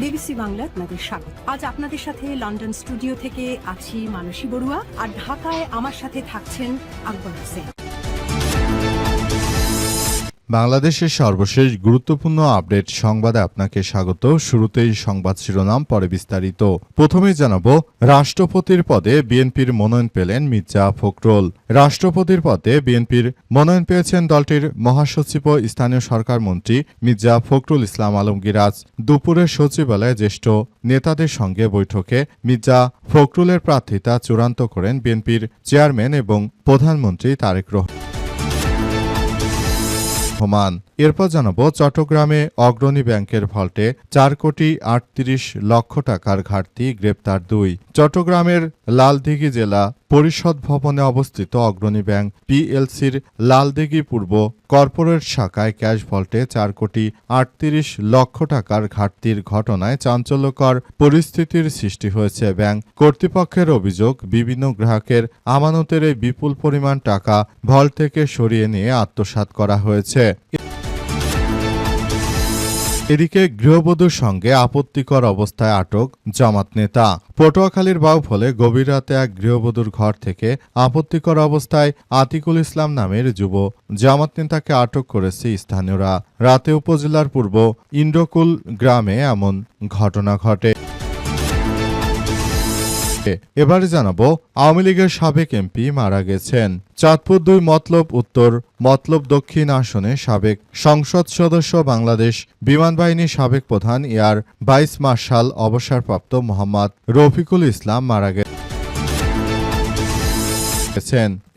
BBC Bangla আপনাদের স্বাগত। আজ আপনাদের সাথে লন্ডন স্টুডিও থেকে আছি মানসী বড়ুয়া, আর ঢাকায় আমার সাথে থাকছেন আকবর হোসেন। বাংলাদেশের সর্বশেষ গুরুত্বপূর্ণ আপডেট সংবাদে আপনাকে স্বাগত। শুরুতেই সংবাদ শিরোনাম, পরে বিস্তারিত। প্রথমেই জানাবো, রাষ্ট্রপতির পদে বিএনপির মনোনয়ন পেলেন মির্জা ফখরুল। রাষ্ট্রপতির পদে বিএনপির মনোনয়ন পেয়েছেন দলটির মহাসচিব ও স্থানীয় সরকার মন্ত্রী মির্জা ফখরুল ইসলাম আলমগীর। আজ দুপুরে সচিবালয়ে জ্যেষ্ঠ নেতাদের সঙ্গে বৈঠকে মির্জা ফখরুলের প্রার্থিতা চূড়ান্ত করেন বিএনপির চেয়ারম্যান এবং প্রধানমন্ত্রী তারেক রহমান। এরপর জানাবো, চট্টগ্রামে অগ্রণী ব্যাংকের ভল্টে 4 কোটি 38 লক্ষ টাকার ঘাটতি, গ্রেপ্তার 2। চট্টগ্রামের লালদিঘি জেলা পরিষদ ভবনে অবস্থিত অগ্রণী ব্যাংক পিএলসির লালদিঘি পূর্ব কর্পোরেট শাখায় ক্যাশ ভল্টে 4 কোটি 38 লক্ষ টাকার ঘাটতির ঘটনায় চাঞ্চল্যকর পরিস্থিতির সৃষ্টি হয়েছে। ব্যাংক কর্তৃপক্ষের অভিযোগ, বিভিন্ন গ্রাহকের আমানতের এই বিপুল পরিমাণ টাকা ভল্ট থেকে সরিয়ে নিয়ে আত্মসাৎ করা হয়েছে। এদিকে গৃহবধূর সঙ্গে আপত্তিকর অবস্থায় আটক জামাত নেতা। পটুয়াখালীর বাউফলে গভীর রাতে এক গৃহবধূর ঘর থেকে আপত্তিকর অবস্থায় আতিকুল ইসলাম নামের যুব জামাত নেতাকে আটক করেছে স্থানীয়রা। রাতে উপজেলার পূর্ব ইন্দ্রকুল গ্রামে এমন ঘটনা ঘটে। এবারে জানাবো, আওয়ামী লীগের সাবেক এমপি মারা গেছেন। চাঁদপুর 2 মতলব উত্তর মতলব দক্ষিণ আসনে সাবেক সংসদ সদস্য, বাংলাদেশ বিমান বাহিনীর সাবেক প্রধান এয়ার ভাইস মার্শাল অবসরপ্রাপ্ত মোহাম্মদ রফিকুল ইসলাম মারা গেছেন।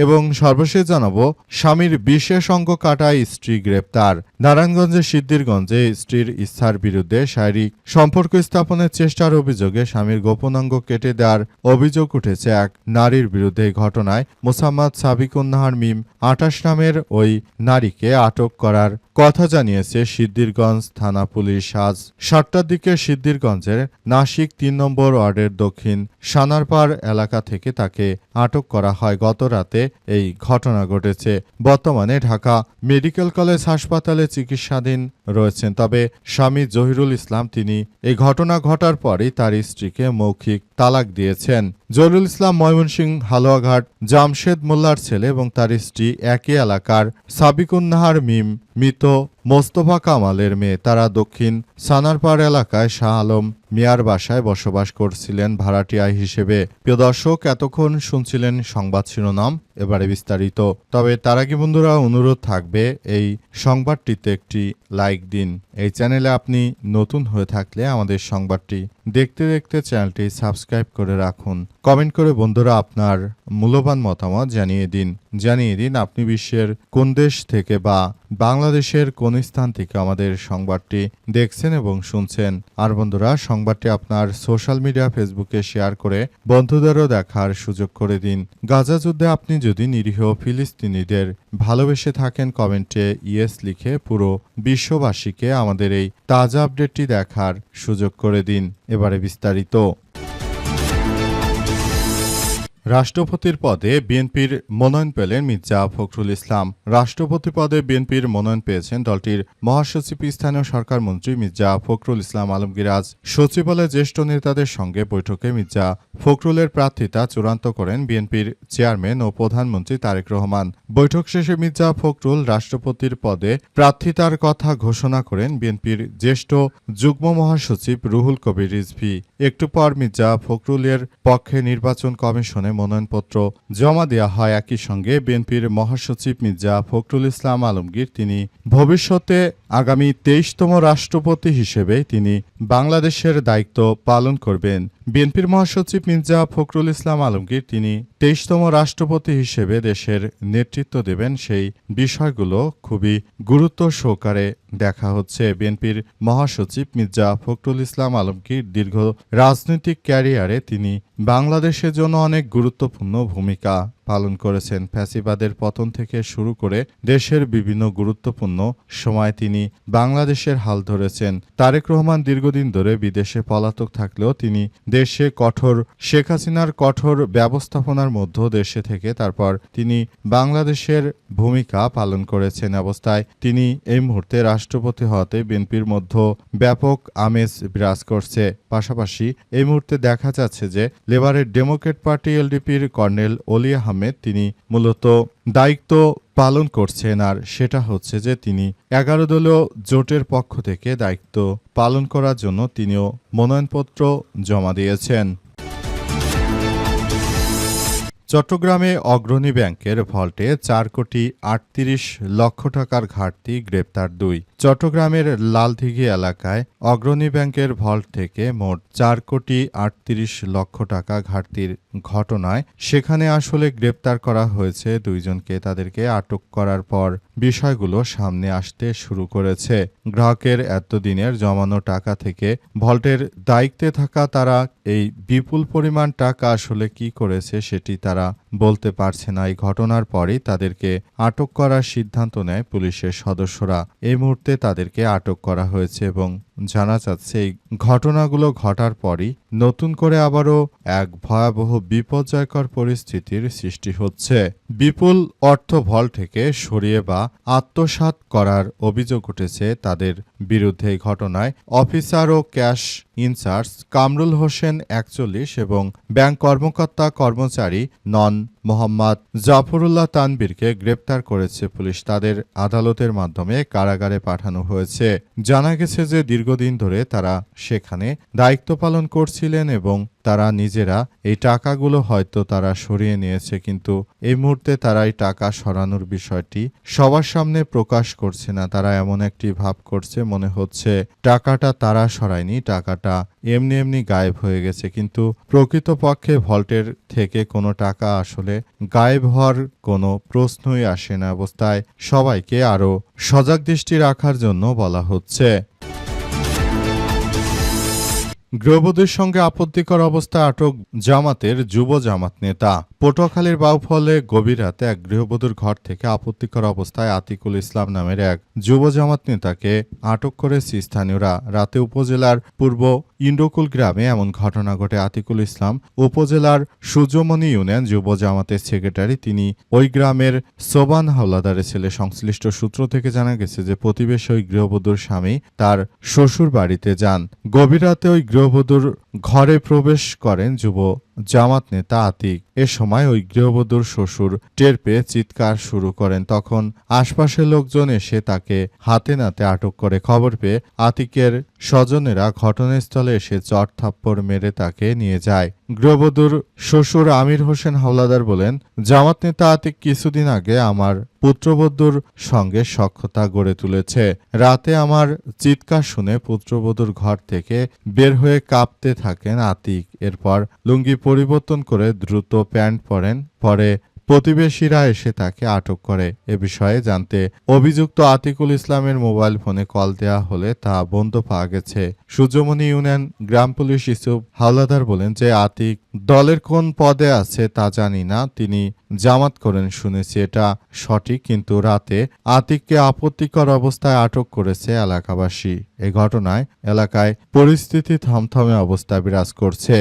এবং সর্বশেষ জানাবো, স্বামীর বিশেষ অঙ্গ কাটায় স্ত্রী গ্রেপ্তার। নারায়ণগঞ্জের সিদ্ধিরগঞ্জে স্ত্রীর ইচ্ছার বিরুদ্ধে শারীরিক সম্পর্ক স্থাপনের চেষ্টার অভিযোগে স্বামীর গোপন অঙ্গ কেটে দেওয়ার অভিযোগ উঠেছে এক নারীর বিরুদ্ধে। এই ঘটনায় মোসাম্মদ সাবিকুন্নাহার মিম 28 নামের ওই নারীকে আটক করার কথা জানিয়েছে সিদ্ধিরগঞ্জ থানা পুলিশ। আজ 7টার দিকে সিদ্ধিরগঞ্জের নাসিক 3 নম্বর ওয়ার্ডের দক্ষিণ সানারপাড় এলাকা থেকে তাকে আটক করা হয়। গত রাতে এই ঘটনা ঘটেছে। বর্তমানে ঢাকা মেডিকেল কলেজ হাসপাতালে চিকিৎসাধীন রয়েছেন। তবে স্বামী জহিরুল ইসলাম তিনি এই ঘটনা ঘটার পরই তার স্ত্রীকে মৌখিক তালাক দিয়েছেন। জহিরুল ইসলাম ময়মনসিংহ হালুয়াঘাট জামশেদ মোল্লার ছেলে এবং তার স্ত্রী একই এলাকার সাবিকুন্নাহার মিম মৃত মোস্তফা কামালের মেয়ে। তারা দক্ষিণ সানারপাড় এলাকায় শাহ আলম মিয়ার বাসায় বসবাস করছিলেন ভাড়াটিয়া হিসেবে। প্রিয় দর্শক, এতক্ষণ শুনছিলেন সংবাদ শিরোনাম, এবারে বিস্তারিত। তবে তার আগে বন্ধুরা, অনুরোধ থাকবে এই সংবাদটিতে একটি লাইক দিন। এই চ্যানেলে আপনি নতুন হয়ে থাকলে আমাদের সংবাদটি দেখতে দেখতে চ্যানেলটি সাবস্ক্রাইব করে রাখুন। কমেন্ট করে বন্ধুরা আপনার মূল্যবান মতামত জানিয়ে দিন আপনি বিশ্বের কোন দেশ থেকে বা বাংলাদেশের কোন স্থান থেকে আমাদের সংবাদটি দেখছেন এবং শুনছেন। আর বন্ধুরা, সংবাদটি আপনার সোশ্যাল মিডিয়া ফেসবুকে শেয়ার করে বন্ধুদেরও দেখার সুযোগ করে দিন। গাজা যুদ্ধে আপনি যদি নিরীহ ফিলিস্তিনিদের ভালোবেসে থাকেন, কমেন্টে ইয়েস লিখে পুরো বিশ্ববাসীকে আমাদের এই তাজা আপডেটটি দেখার সুযোগ করে দিন। এবারে বিস্তারিত। রাষ্ট্রপতির পদে বিএনপির মনোনয়ন পেলেন মির্জা ফখরুল ইসলাম। রাষ্ট্রপতি পদে বিএনপির মনোনয়ন পেয়েছেন দলটির মহাসচিব স্থানীয় সরকার মন্ত্রী মির্জা ফখরুল ইসলাম আলমগীর। আজ সচিবালয়ে জ্যেষ্ঠ নেতাদের সঙ্গে বৈঠকে মির্জা ফখরুলের প্রার্থিতা চূড়ান্ত করেন বিএনপির চেয়ারম্যান ও প্রধানমন্ত্রী তারেক রহমান। বৈঠক শেষে মির্জা ফখরুল রাষ্ট্রপতির পদে প্রার্থিতার কথা ঘোষণা করেন বিএনপির জ্যেষ্ঠ যুগ্ম মহাসচিব রুহুল কবির রিজভী। একটু পর মির্জা ফখরুলের পক্ষে নির্বাচন কমিশনে মনোনয়নপত্র জমা দেওয়া হয়। একই সঙ্গে বিএনপির মহাসচিব মির্জা ফখরুল ইসলাম আলমগীর তিনি ভবিষ্যতে আগামী 23তম রাষ্ট্রপতি হিসেবে তিনি বাংলাদেশের দায়িত্ব পালন করবেন। বিএনপির মহাসচিব মির্জা ফখরুল ইসলাম আলমগীর তিনি 23তম রাষ্ট্রপতি হিসেবে দেশের নেতৃত্ব দেবেন, সেই বিষয়গুলো খুবই গুরুত্ব সহকারে দেখা হচ্ছে। বিএনপির মহাসচিব মির্জা ফখরুল ইসলাম আলমগীর দীর্ঘ রাজনৈতিক ক্যারিয়ারে তিনি বাংলাদেশের জন্য অনেক গুরুত্বপূর্ণ ভূমিকা পালন করেছেন। ফ্যাসিবাদের পতন থেকে শুরু করে দেশের বিভিন্ন গুরুত্বপূর্ণ সময় তিনি বাংলাদেশের হাল ধরেছেন। তারেক রহমান দীর্ঘদিন ধরে বিদেশে পলাতক থাকলেও তিনি দেশে শেখ হাসিনার কঠোর ব্যবস্থাপনার মধ্য দেশে থেকে তারপর তিনি বাংলাদেশের ভূমিকা পালন করেছেন। অবস্থায় তিনি এই মুহূর্তে রাষ্ট্রপতি হওয়াতে বিএনপির মধ্যে ব্যাপক আমেজ বিরাজ করছে। পাশাপাশি এই মুহূর্তে দেখা যাচ্ছে যে লেবারের ডেমোক্রেট পার্টি এলডিপির কর্নেল অলি আহমেদ তিনি মূলত দায়িত্ব পালন করছেন, আর সেটা হচ্ছে যে তিনি 11 দলীয় জোটের পক্ষ থেকে দায়িত্ব পালন করার জন্য তিনিও মনোনয়নপত্র জমা দিয়েছেন। চট্টগ্রামে অগ্রণী ব্যাংকের ভল্টে 4 কোটি 38 লক্ষ টাকার ঘাটতি, গ্রেপ্তার 2। চট্টগ্রামের লালদিঘি এলাকায় অগ্রণী ব্যাংকের ভল্ট থেকে মোট 4 কোটি 38 লক্ষ টাকা ঘাটতির ঘটনায় সেখানে আসলে গ্রেপ্তার করা হয়েছে 2 জনকে। তাদেরকে আটক করার পর বিষয়গুলো সামনে আসতে শুরু করেছে। গ্রাহকের এতদিনের জমানো টাকা থেকে ভল্টের দায়িত্বে থাকা তারা এই বিপুল পরিমাণ টাকা আসলে কি করেছে সেটি তারা বলতে পারছে না। এই ঘটনার পরই তাদেরকে আটক করার সিদ্ধান্ত নেয় পুলিশের সদস্যরা। এই মুহূর্তে তাদেরকে আটক করা হয়েছে এবং জানা যাচ্ছে এই ঘটনাগুলো ঘটার পরই নতুন করে আবারও এক ভয়াবহ বিপর্যয়কর পরিস্থিতির সৃষ্টি হচ্ছে। বিপুল অর্থ ভল্ট থেকে সরিয়ে বা আত্মসাৎ করার অভিযোগ উঠেছে তাদের বিরুদ্ধে। এই ঘটনায় অফিসার ও ক্যাশ ইনচার্জ কামরুল হোসেন 41 এবং ব্যাংক কর্মকর্তা কর্মচারী নন মোহাম্মদ জাফরুল্লাহ তানবীরকে গ্রেপ্তার করেছে পুলিশ। তাদের আদালতের মাধ্যমে কারাগারে পাঠানো হয়েছে। জানা গেছে যে দীর্ঘদিন ধরে তারা সেখানে দায়িত্ব পালন করছিলেন এবং তারা নিজেরা এই টাকাগুলো হয়তো তারা সরিয়ে নিয়েছে, কিন্তু এই মুহূর্তে তারা এই টাকা সরানোর বিষয়টি সবার সামনে প্রকাশ করছে না। তারা এমন একটি ভাব করছে মনে হচ্ছে টাকাটা তারা সরায়নি, টাকাটা এমনি এমনি গায়েব হয়ে গেছে, কিন্তু প্রকৃতপক্ষে ভল্টের থেকে কোনো টাকা আসলে গায়েব হওয়ার কোনো প্রশ্নই আসে না। অবস্থায় সবাইকে আরও সজাগ দৃষ্টি রাখার জন্য বলা হচ্ছে। গৃহবধূর সঙ্গে আপত্তিকর অবস্থায় আটক জামাতের যুব জামাত নেতা। পটুয়াখালীর বাউফলে গভীর রাতে এক গৃহবধূর ঘর থেকে আপত্তিকর অবস্থায় আতিকুল ইসলাম নামের এক যুব জামাত নেতাকে আটক করেছে স্থানীয়রা। রাতে উপজেলার পূর্ব ইন্ডোকুল গ্রামে এমন ঘটনা ঘটে। আতিকুল ইসলাম উপজেলার সূর্যমণি ইউনিয়ন যুব জামাতের সেক্রেটারি। তিনি ওই গ্রামের সোবান হাওলাদারের ছেলে। সংশ্লিষ্ট সূত্র থেকে জানা গেছে যে প্রতিবেশী ওই গৃহবধূর স্বামী তার শ্বশুর বাড়িতে যান। গভীর রাতে ওই গৃহবধূর ঘরে প্রবেশ করেন যুব জামাত নেতা আতিক। এ সময় ওই গৃহবধূর শ্বশুর টের পেয়ে চিৎকার শুরু করেন। তখন আশপাশের লোকজন এসে তাকে হাতে নাতে আটক করে। খবর পেয়ে আতিকের স্বজনেরা ঘটনাস্থলে এসে চড় থাপ্পড় মেরে তাকে নিয়ে যায়। গৃহবধূর শ্বশুর আমির হোসেন হাওলাদার বলেন, জামাত নেতা আতিক কিছুদিন আগে আমার পুত্রবধূর সঙ্গে সখ্যতা গড়ে তুলেছে। রাতে আমার চিৎকার শুনে পুত্রবধূর ঘর থেকে বের হয়ে কাঁপতে থাকেন আতিক। এরপর লুঙ্গি পরিবর্তন করে দ্রুত প্যান্ট পরেন। পরে প্রতিবেশীরা এসে তাকে আটক করে। এ বিষয়ে জানতে অভিযুক্ত আতিকুল ইসলামের মোবাইল ফোনে কল দেওয়া হলে তা বন্ধ পাওয়া গেছে। সূর্যমণি ইউনিয়ন গ্রাম পুলিশ ইউসুফ হাওলাদার বলেন যে আতিক দলের কোন পদে আছে তা জানি না, তিনি জামাত করেন শুনেছি এটা সঠিক, কিন্তু রাতে আতিককে আপত্তিকর অবস্থায় আটক করেছে এলাকাবাসী। এ ঘটনায় এলাকায় পরিস্থিতি থমথমে অবস্থা বিরাজ করছে।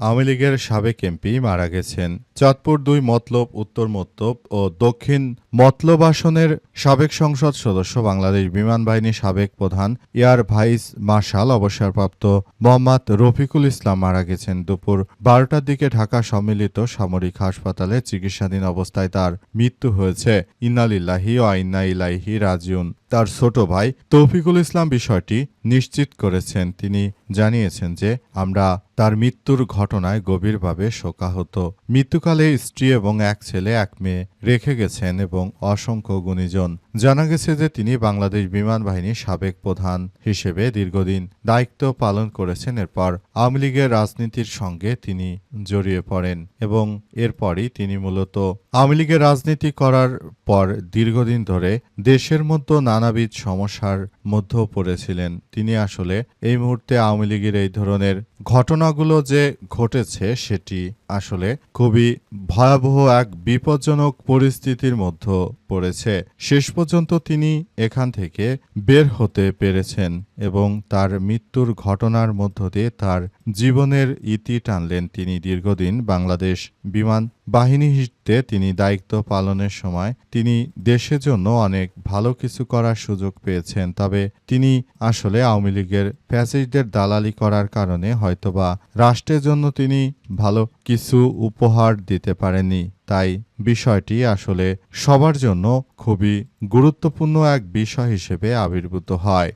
আওয়ামী লীগের সাবেক এমপি মারা গেছেন। চাঁদপুর 2 মতলব, উত্তর মতলব ও দক্ষিণ মতলব আসনের সাবেক সংসদ সদস্য, বাংলাদেশ বিমান বাহিনীর সাবেক প্রধান এয়ার ভাইস মার্শাল অবসরপ্রাপ্ত মোহাম্মদ রফিকুল ইসলাম মারা গেছেন। দুপুর 12টার দিকে ঢাকা সম্মিলিত সামরিক হাসপাতালে চিকিৎসাধীন অবস্থায় তার মৃত্যু হয়েছে। ইন্না লিল্লাহি ওয়া ইন্না ইলাইহি রাজিউন। তার ছোট ভাই তৌফিকুল ইসলাম বিষয়টি নিশ্চিত করেছেন। তিনি জানিয়েছেন যে আমরা তার মৃত্যুর ঘটনায় গভীরভাবে শোকাহত। মৃত্যুকালে স্ত্রী এবং এক ছেলে এক মেয়ে রেখে গেছেন এবং অসংখ্য গুণীজন। জানা গেছে যে তিনি বাংলাদেশ বিমান বাহিনীর সাবেক প্রধান হিসেবে দীর্ঘদিন দায়িত্ব পালন করেছেন। এরপর আওয়ামী লীগের রাজনীতির সঙ্গে তিনি জড়িয়ে পড়েন এবং এরপরই তিনি মূলত আওয়ামী লীগের রাজনীতি করার পর দীর্ঘদিন ধরে দেশের মধ্যে নানাবিধ সমস্যার মধ্যেও পড়েছিলেন। তিনি আসলে এই মুহূর্তে আওয়ামী লীগের এই ধরনের ঘটনাগুলো যে ঘটেছে সেটি আসলে খুবই ভয়াবহ এক বিপজ্জনক পরিস্থিতির মধ্যে পড়েছে। শেষ পর্যন্ত তিনি এখান থেকে বের হতে পেরেছেন এবং তার মৃত্যুর ঘটনার মধ্য দিয়ে তার জীবনের ইতি টানলেন। তিনি দীর্ঘদিন বাংলাদেশ বিমান বাহিনীতে তিনি দায়িত্ব পালনের সময় তিনি দেশের জন্য অনেক ভালো কিছু করার সুযোগ পেয়েছেন। তবে তিনি আসলে আওয়ামী লীগের ফ্যাসিস্টদের দালালি করার কারণে হয়তোবা রাষ্ট্রের জন্য তিনি ভালো কিছু উপহার দিতে পারেননি। তাই বিষয়টি আসলে সবার জন্য খুবই গুরুত্বপূর্ণ এক বিষয় হিসেবে আবির্ভূত হয়।